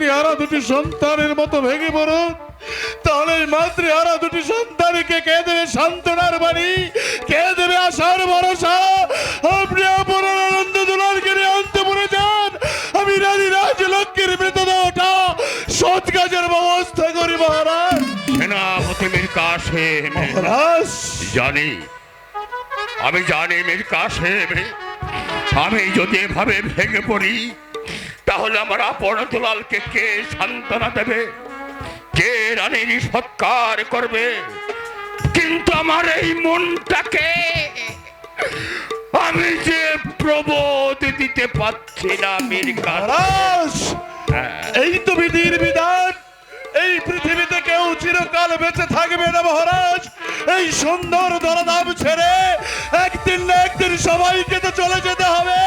মাতৃহারা দুটি সন্তানের মতো ভেঙে পড়ুক, তাহলে এই মাতৃহারা দুটি সন্তানকে কে দেবে সান্ত্বনার বাণী, কে দেবে আশার ভরসা? আপনি আপনার আনন্দ দুলালকে নিয়ে অন্তপুরে যান, আমি রানী রাজলক্ষ্মীর মৃতদেহটা সৎ কাজের ব্যবস্থা করি মহারাজ। সেনাপতি মীর কাসেম, মহারাজ আমি জানি মীর কাসেম, আমি যদি এভাবে ভেঙে পড়ি তাহলে আমার আপন দুলালকে কে সান্ত্বনা দেবে, কে রানীর সৎকার করবে? কিন্তু আমার এই মনটাকে আমি যে প্রবোধ দিতে পারছি না মীর মহারাজ, কাসেম। এই তো বিধির বিধান, এই পৃথিবীতে কেউ চিরকাল বেঁচে থাকবে না মহারাজ। এই সুন্দর দরদাম ছেড়ে একদিন না একদিন সবাইকে তো চলে যেতে হবে,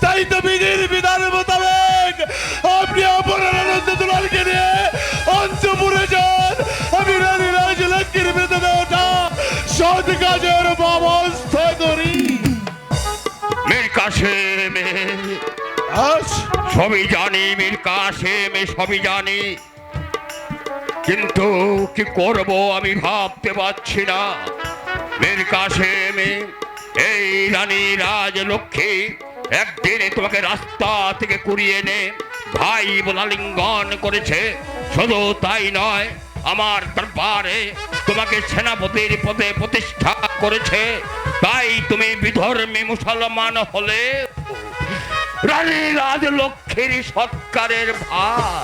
তাই তো বিধির বিধান মোতাবেক আপনি আপনার আনন্দ দুলালকে নিয়ে অন্তপুরে যান, আমি রানী রাজলক্ষ্মীর মৃতদেহটা সৎ কাজের ব্যবস্থা করি। মীর কাসেম, সবই জানি মীর কাসেম, সবই জানি, কিন্তু কি করব আমি ভাবতে পারছি না মীর কাসেম। এই রানী রাজলক্ষ্মী একদিন তোমাকে রাস্তা থেকে কুড়িয়ে এনে ভাই বলে আলিঙ্গন করেছে, শুধু তাই নয় আমার দরবারে তোমাকে সেনাপতির পদে প্রতিষ্ঠা করেছে, তাই তুমি বিধর্মী মুসলমান হলে রানী রাজলক্ষ্মীর সৎকারের ভার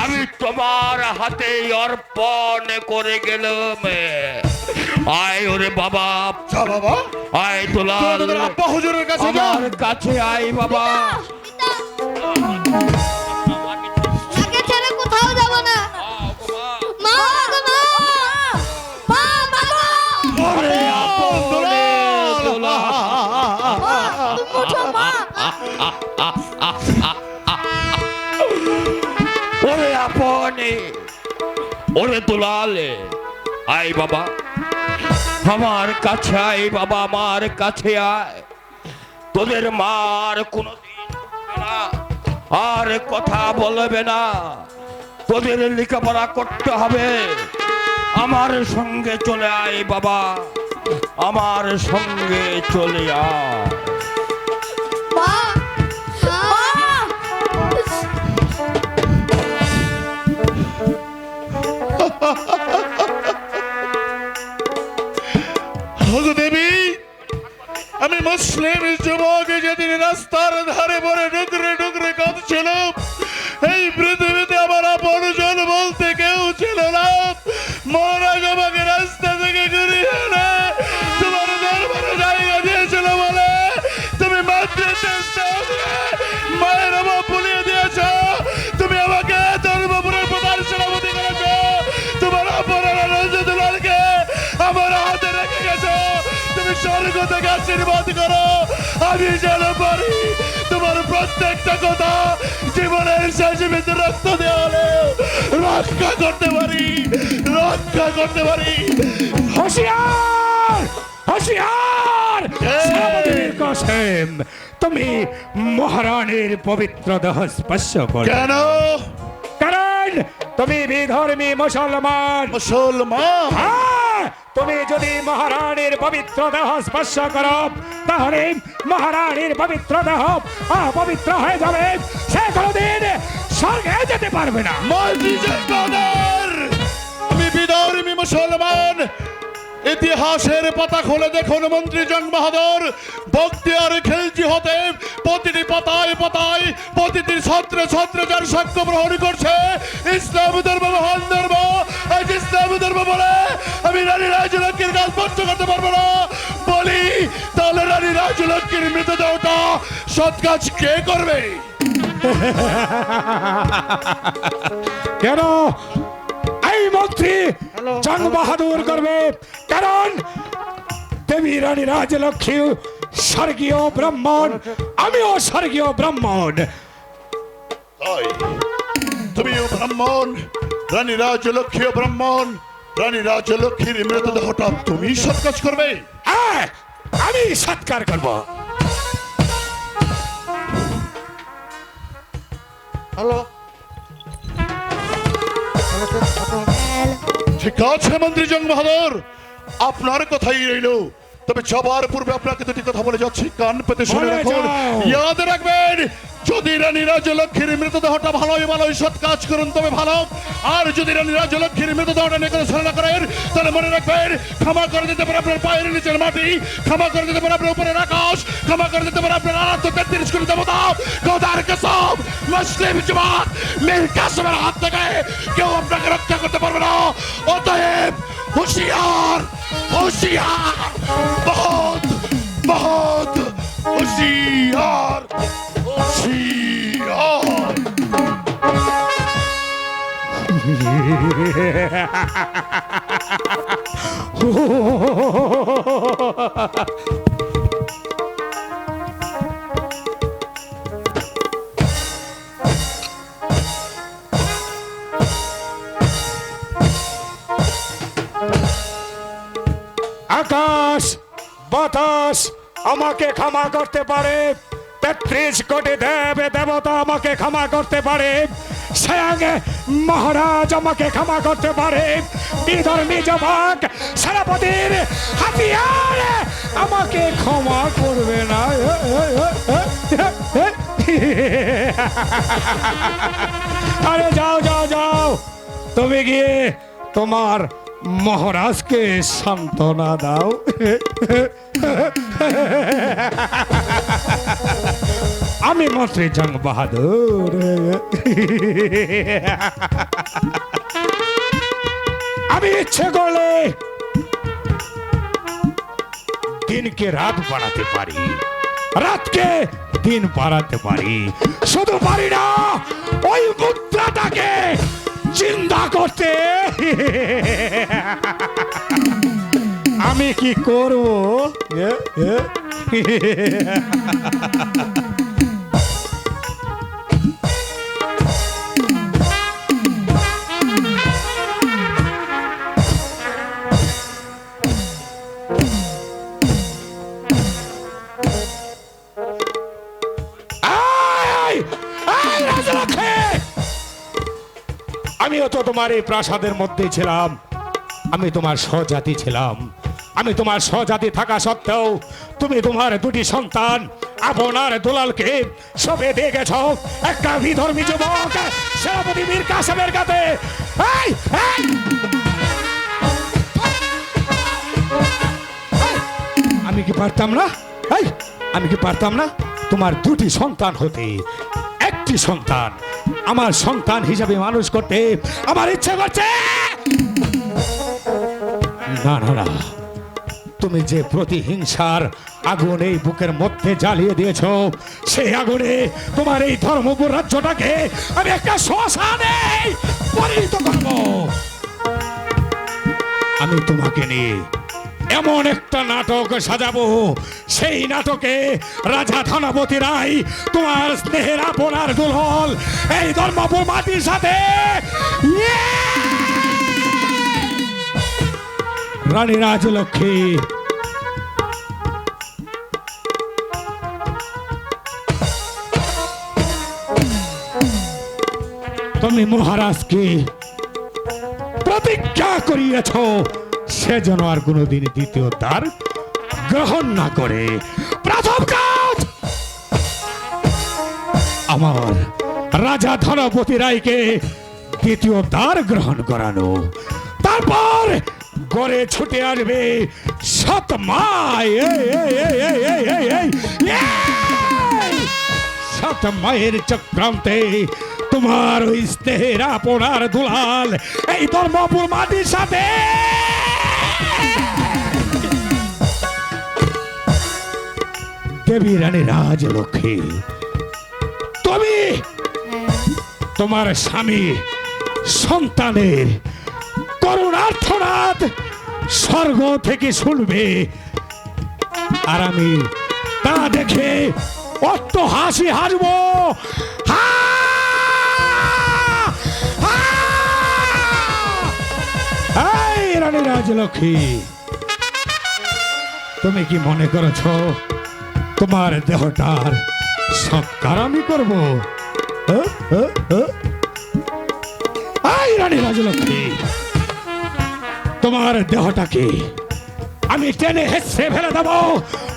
আমি তোমার হাতে অর্পণ করে গেলাম। আয় ওরে বাবা, বাবা আয় দুলাল, আব্বা হুজুরের কাছে যা, আমার কাছে আয় বাবা। তাকে ছেড়ে কোথাও যাব না। মা, মা, মা, বাবা। ওরে আপন দুলাল, মা, তুমি ওঠো, মা। ওরে আপনে, ওরে দুলালে, আয় বাবা, আমার কাছে আয় বাবা, আমার কাছে আয়। তোদের মার কোনদিন না আর কথা বলবে না, তোদের লেখাপড়া করতে হবে। আমার সঙ্গে চলে আয় বাবা, আমার সঙ্গে চলে আয়। মা, মা। ওগো দেবী, আমি মুসলিম যুবক যেদিন রাস্তার ধারে পড়ে ডুকরে ডুকরে কাঁদছিলাম, এই পৃথিবীতে আমার আপনজন বলতে কেউ ছিল না। মহারাজ আমাকে রাস্তা থেকে ঘুরিয়ে এনে তোমার দরবারে জায়গা দিয়েছিল বলে তুমি মায়ের অভাব ভুলিয়ে দিয়েছ, তুমি আমাকে ধর্মপুরের প্রধান সেনাপতি করেছ, তোমার আপনার আনন্দ দুলালকে আমার হাতে রেখে গেছ, তুমি স্বর্গ থেকে আশীর্বাদ করো, আমি যেন পারি তোমার প্রত্যেকটা কথা জীবনের শেষ বিন্দু রক্ত দেওয়ালে রক্ষা করতে পারি, রক্ষা করতে পারি। হুঁশিয়ার, হুঁশিয়ার! সেনাপতি মীর কাসেম, তুমি মহারানীর পবিত্র দেহ স্পর্শ করো। কেন? কারণ তুমি বিধর্মী মুসলমান। মুসলমান? হ্যাঁ, তুমি যদি মহারানীর পবিত্র দেহ স্পর্শ করো তাহলে মহারানীর পবিত্র দেহ অপবিত্র হয়ে যাবে, সে কোনোদিন স্বর্গে যেতে পারবে না। আমি বিধর্মী মুসলমান। ইতিহাসের পাতা খুলে দেখুন মন্ত্রী জং বাহাদুর, বখতিয়ার খিলজি হতে প্রতিটি পাতায় পাতায় প্রতিটি ছত্রে ছত্রে যার সাক্ষ্য গ্রহণ করছে ইসলাম ধর্ম মহান ধর্ম। আজ ইসলাম ধর্ম বলে আমি রানী রাজলক্ষ্মীর কাজ বন্ধ করতে পারবো না। বলি তাহলে রানী রাজলক্ষ্মীর মৃতদেহটা সৎ কাজ কে করবে? কেন এই মন্ত্রী জং বাহাদুর করবে? কারণ দেবী রানী রাজলক্ষ্মী স্বর্গীয় ব্রাহ্মণ, আমিও স্বর্গীয় ব্রাহ্মণ। তুমিও ব্রাহ্মণ, রানী রাজলক্ষ্মী ব্রাহ্মণ, রানী রাজলক্ষ্মীর মৃতদেহটা তুমি সৎ কাজ করবে? হ্যাঁ, আমি সৎকার করব। হ্যালো ঠিক আছে মন্ত্রী জং বাহাদুর, আপনার কথাই রইল। তবে যাবার পূর্বে আপনাকে দুটি কথা বলে যাচ্ছি, কান পেতে শুনে বলে রাখুন। যাও। ইয়াদ রাখবেন, যদি রানী রাজলক্ষ্মীর মৃতদেহটা ভালোই ভালোই সৎ কাজ করুন তবে ভালো, আর যদি রানী রাজলক্ষ্মীর মৃতদেহটা নিয়ে কোনো ছেলে না করেন তাহলে মনে রাখবেন, ক্ষমা করে দিতে পারে আপনার পায়ের নিচের মাটি, ক্ষমা করে দিতে পারে আপনার উপরের আকাশ, ক্ষমা করে দিতে পারে আপনার 33 কোটি দেবতা। খোদার কসম, মুসলিম জামাত মীর কাসেমের হাত থেকে কেউ আপনাকে রক্ষা করতে পারবে না। অতএব হুঁশিয়ার, হুঁশিয়ার, বহুত বহুত হুঁশিয়ার, হুঁশিয়ার। আকাশ বাতাস আমাকে ক্ষমা করতে পারে, 33 কোটি দেব দেবতা আমাকে ক্ষমা করতে পারে, স্বয়ং মহারাজ আমাকে ক্ষমা করতে পারে, বিধর্মী যুবক সেনাপতির হাতিয়ার আমাকে ক্ষমা করবে না। আরে যাও যাও যাও, তুমি গিয়ে তোমার মহারাজকে সান্ত্বনা দাও। আমি মন্ত্রী জং বাহাদুর, আমি ইচ্ছে করলে দিনকে রাত বাড়াতে পারি, রাতকে দিন বাড়াতে পারি, শুধু পারি না ওই মুদ্রাটাকে চিন্তা করতে। আমি কি করব? আমিও তো তোমার এই প্রাসাদের মধ্যে ছিলাম, আমি তোমার সহজাতি ছিলাম, আমি তোমার সহজাতি থাকা সত্ত্বেও তুমি তোমার দুটি সন্তান আপনার দুলালকে সবে দিয়ে গেছ একটা বিধর্মী যুবক সেনাপতি মীর কাসেমের কাছে। এই, এই! আমি কি পারতাম না? এই, আমি কি পারতাম না তোমার দুটি সন্তান হতে? একটি সন্তান আমার সন্তান হিসাবে মানুষ করতে আমার ইচ্ছে করছে। না না না, তুমি যে প্রতিহিংসার আগুন এই বুকের মধ্যে জ্বালিয়ে দিয়েছো, সেই আগুনে তোমার এই ধর্মপুর রাজ্যটাকে আমি একটা শ্মশানে পরিণত করব। আমি তোমাকে নিয়ে এমন একটা নাটক সাজাবো, সেই নাটকে রাজা ধনপতি রায় তোমার স্নেহের আপনার দুলহল এই ধর্মপুর মাটির সাথে রানী রাজলক্ষ্মী তুমি মহারাজকে প্রতিজ্ঞা করিয়েছ সে যেন আর কোনোদিন দ্বিতীয় দ্বার গ্রহণ না করে। প্রথম কাজ আমার রাজা ধনপতি রায়কে দ্বিতীয় দ্বার গ্রহণ করানো, তারপর গড়ে ছুটে আসবে সৎ মায়। সৎ মায়ের চক্রান্তে তোমার ওই স্নেহের আপনার দুলাল এই ধর্মপুর মাটির সাথে দেবী রানী রাজলক্ষ্মী, তুমি তোমার স্বামী সন্তানের করুণার্থনাদ স্বর্গ থেকে শুনবে, আর আমি তা দেখে অট্ট হাসি হাসবো। এই রানী রাজলক্ষ্মী, তুমি কি মনে করেছ তোমার দেহটার সৎকার আমি করবো? এই রানী রানী রাজলক্ষ্মী, তোমার দেহটাকে আমি টেনে হেসে ফেলে দেব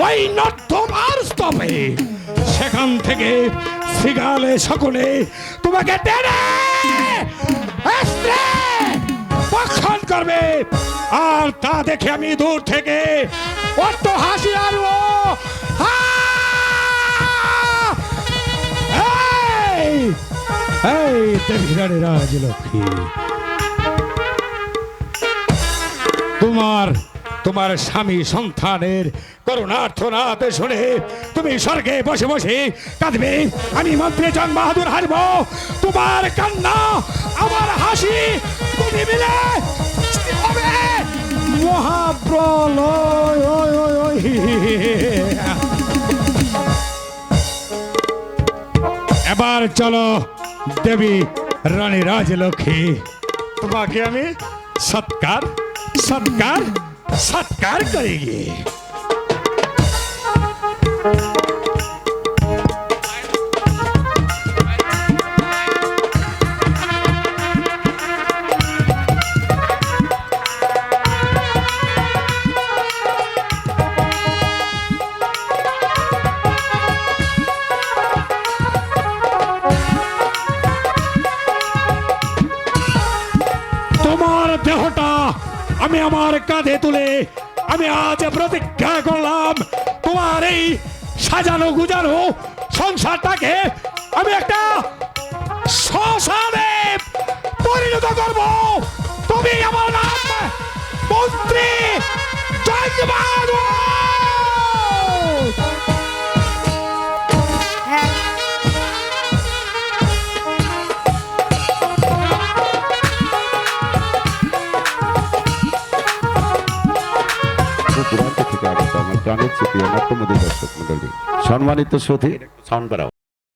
ওই নর্দমার স্তপে। সেখান থেকে সিগালে সকলে তোমাকে টেনে হেসে ভক্ষণ করবে। আর তা দেখে আমি দূর থেকে অত হাসি আনবো। এই দেবী রানী রাজলক্ষ্মী, তোমার স্বামী সন্তানের করুণার্থনাদ শুনে তুমি স্বর্গে বসে বসে কাঁদবে। আমি মন্ত্রী জং বাহাদুর হারব। তোমার কান্না আমার হাসি দুটি মিলে হবে মহাপ্রলয়। এবার চলো দেবী রানী রাজলক্ষ্মী, তোমাকে আমি সৎকার সৎকার সৎকার করে গিয়ে তোমার দেহটা আমি আমার কাঁধে তুলে আমি আজ প্রতিজ্ঞা করলাম, তোমার এই সাজানো গুজানো সংসারটাকে আমি একটা শ্মশানে পরিণত করব। তুমি আমার নাম মন্ত্রী জং বাহাদুর। দূরান্ত থেকে আগত আমার প্রাণের চেপে আমার তোমাদের দর্শক মন্ডলী, সম্মানিত সুধী সাউন্ড বাড়াও।